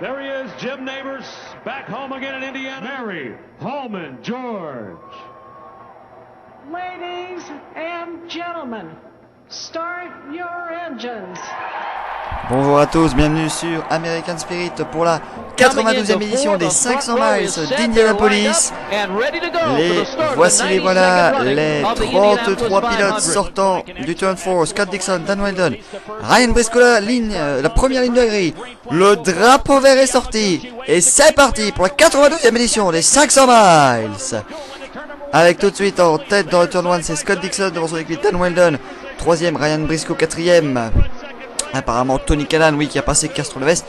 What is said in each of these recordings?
There he is, Jim Neighbors, back home again in Indiana. Mary Holman George. Ladies and gentlemen, start your engines. Bonjour à tous, bienvenue sur American Spirit pour la 92e édition des 500 miles d'Indianapolis. Voici les voilà, les 33 pilotes sortant du Turn 4, Scott Dixon, Dan Wheldon, Ryan Briscoe, la première ligne de grille. Le drapeau vert est sorti et c'est parti pour la 92e édition des 500 miles. Avec tout de suite en tête dans le Turn 1, c'est Scott Dixon devant son équipe, Dan Wheldon, 3ème, Ryan Briscoe 4ème. Apparemment Tony Kanaan, oui, qui a passé Castro Leves.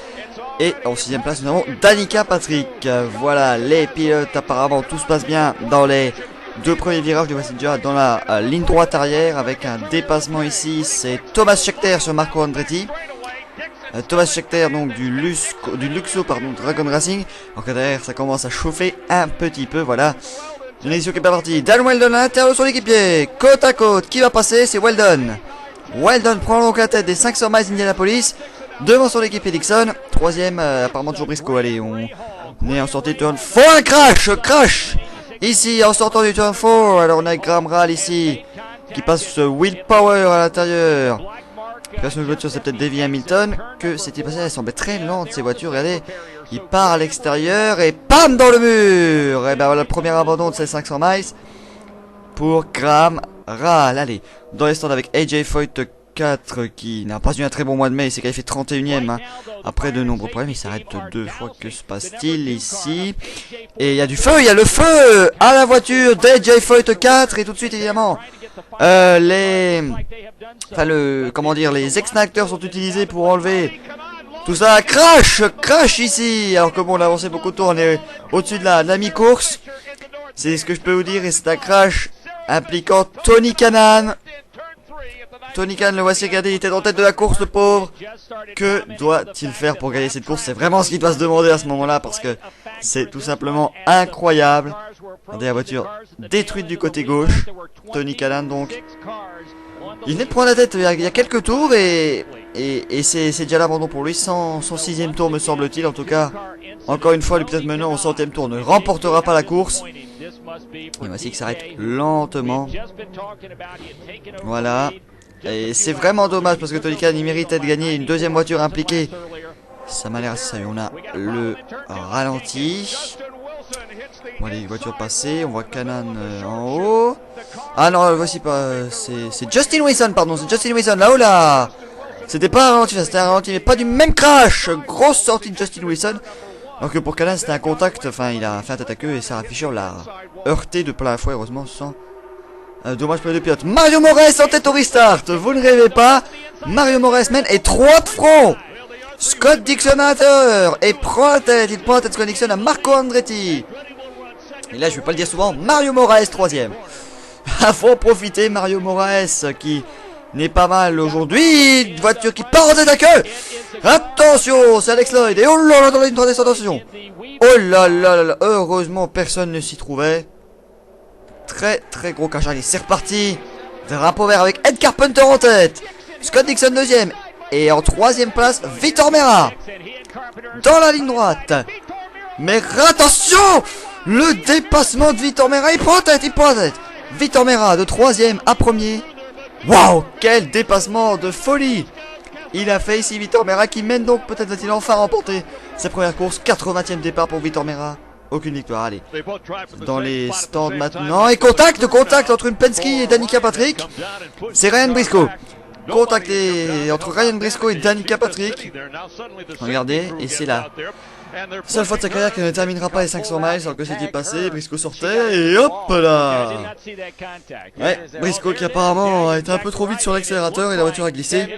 Et en 6ème place nous avons Danica Patrick. Voilà les pilotes, apparemment tout se passe bien dans les deux premiers virages de Passenger dans la ligne droite arrière. Avec un dépassement ici, c'est Thomas Scheckter sur Marco Andretti. Thomas Scheckter donc du Luxo Dragon Racing. Donc derrière ça commence à chauffer un petit peu, voilà. Une édition qui est pas partie. Dan Wheldon à l'intérieur de son équipier, côte à côte. Qui va passer? C'est Wheldon. Wheldon prend donc la tête des 500 miles d'Indianapolis devant son équipe Dixon. 3ème, apparemment toujours Briscoe. Allez, on est en sortie de turn 4. Un crash ici en sortant du turn 4. Alors on a Graham Rahal ici qui passe Willpower à l'intérieur. Personne de voiture, c'est peut-être Davy Hamilton. Que s'est-il passé? Elle semblait très lente ces voitures. Regardez, il part à l'extérieur et pam dans le mur. Et ben voilà le premier abandon de ces 500 miles pour Graham Rahal. Allez, dans les stands avec AJ Foyt 4 qui n'a pas eu un très bon mois de mai, il s'est qualifié 31ème hein. Après de nombreux problèmes, il s'arrête 2 fois. Que se passe-t-il ici? Et il y a du feu, il y a le feu à la voiture d'AJ Foyt 4 et tout de suite évidemment les extincteurs sont utilisés pour enlever tout ça. Crash ici. Alors que bon, on a avancé beaucoup de tours, on est au-dessus de la mi-course. C'est ce que je peux vous dire et c'est un crash impliquant Tony Kanaan. Tony Kanaan, le voici, regardez, il était en tête de la course, le pauvre. Que doit-il faire pour gagner cette course? C'est vraiment ce qu'il doit se demander à ce moment-là parce que c'est tout simplement incroyable. Regardez la voiture détruite du côté gauche. Tony Kanaan donc. Il venait de prendre la tête il y a quelques tours et c'est déjà l'abandon pour lui. Son 6ème tour me semble-t-il. En tout cas, encore une fois, lui peut-être maintenant au 100ème tour ne remportera pas la course. Et voici qu'il s'arrête lentement. Voilà. Et c'est vraiment dommage parce que Tony Kanaan il méritait de gagner une deuxième voiture impliquée. Ça m'a l'air assez sérieux. On a le ralenti. On voit les voitures passer. On voit Kanaan en haut. Ah non, voici pas. C'est Justin Wilson, pardon. C'est Justin Wilson. Là-haut là. C'était pas un ralenti, c'était un ralenti, mais pas du même crash. Grosse sortie de Justin Wilson. Alors que pour Kanaan c'était un contact. Enfin, il a fait un tête à queue et Sarah Fisher l'a heurté de plein fouet, heureusement, sans. Dommage pour les deux pilotes. Mario Moraes en tête au restart. Vous ne rêvez pas. Mario Moraes mène et 3 de front. Scott Dixon à l'intérieur et prend la tête. Il prend la tête Scott Dixon à Marco Andretti. Et là, je vais pas le dire souvent. Mario Moraes 3ème. À faut en profiter. Mario Moraes qui n'est pas mal aujourd'hui. Une voiture qui part en tête à queue. Attention, c'est Alex Lloyd. Et oh là là, dans la ligne 3 des attention. Oh là là là. Heureusement, personne ne s'y trouvait. Très gros crash. Allez, c'est reparti. Drapeau vert avec Ed Carpenter en tête. Scott Dixon 2ème. Et en 3ème place, Vitor Meira. Dans la ligne droite. Mais attention, le dépassement de Vitor Meira. Il prend la tête. Vitor Meira de 3ème à 1er. Waouh, quel dépassement de folie. Il a fait ici Vitor Meira qui mène donc. Peut-être va-t-il enfin remporter sa première course. 80ème départ pour Vitor Meira. Aucune victoire, allez. Dans les stands maintenant. Et contact entre une Penske et Danica Patrick. C'est Ryan Briscoe contacté entre Ryan Briscoe et Danica Patrick. Regardez, et c'est la seule fois de sa carrière qu'elle ne terminera pas les 500 miles. Alors que s'est-il passé? Briscoe sortait et hop là. Ouais, Briscoe qui apparemment a été un peu trop vite sur l'accélérateur et la voiture a glissé.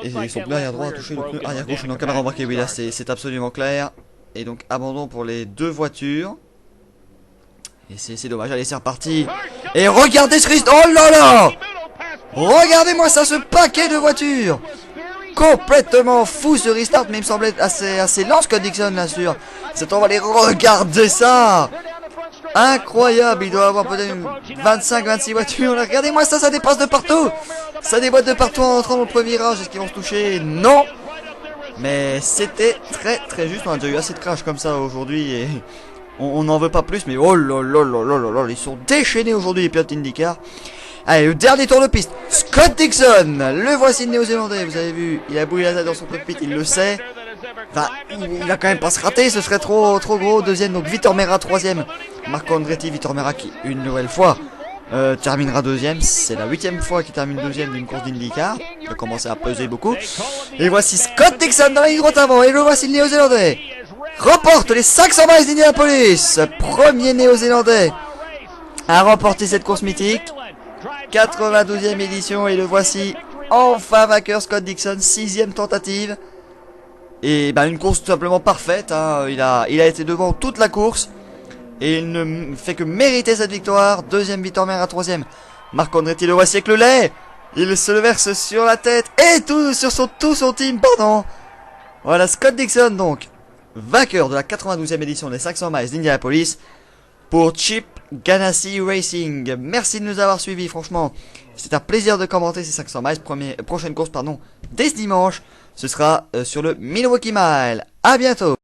Et son pneu arrière droit a touché le pneu arrière gauche. On a caméra embarquée, oui là c'est absolument clair. Et donc abandon pour les deux voitures. Et c'est dommage, allez c'est reparti. Et regardez ce risque. Oh là là. Regardez-moi ça, ce paquet de voitures. Complètement fou ce restart, mais il me semblait assez lent Scott Dixon là sur cet envolé. Regardez ça. Incroyable, il doit avoir peut-être 25-26 voitures. Regardez-moi ça, ça dépasse de partout. Ça déboîte de partout en entrant dans le premier virage. Est-ce qu'ils vont se toucher? Non. Mais c'était très juste. On a déjà eu assez de crash comme ça aujourd'hui et on n'en veut pas plus. Mais oh là là là là là là, ils sont déchaînés aujourd'hui les pilotes IndyCar. Allez, le dernier tour de piste. Scott Dixon, le voici le néo-zélandais. Vous avez vu, il a bouillé la tête dans son cockpit, il le sait. Enfin, il va quand même pas se rater, ce serait trop gros. Deuxième, donc Vitor Meira troisième. Marco Andretti, Vitor Meira qui une nouvelle fois terminera deuxième. C'est la 8e fois qu'il termine deuxième d'une course d'IndyCar. Il a commencé à peser beaucoup. Et voici Scott Dixon dans la ligne droite avant. Et le voici le néo-zélandais. Remporte les 500 miles d'Indianapolis. Premier néo-zélandais à remporter cette course mythique. 92e édition et le voici enfin vainqueur Scott Dixon, 6e tentative. Et ben une course tout simplement parfaite, hein. Il a été devant toute la course et il ne fait que mériter cette victoire. Deuxième Vitor Meira, troisième Marco Andretti, le voici avec le lait. Il se le verse sur la tête et tout sur tout son team, pardon. Voilà Scott Dixon donc vainqueur de la 92e édition des 500 miles d'Indianapolis pour Chip Ganassi Racing. Merci de nous avoir suivis, franchement c'est un plaisir de commenter ces 500 miles. Prochaine course dès ce dimanche, ce sera sur le Milwaukee Mile. À bientôt.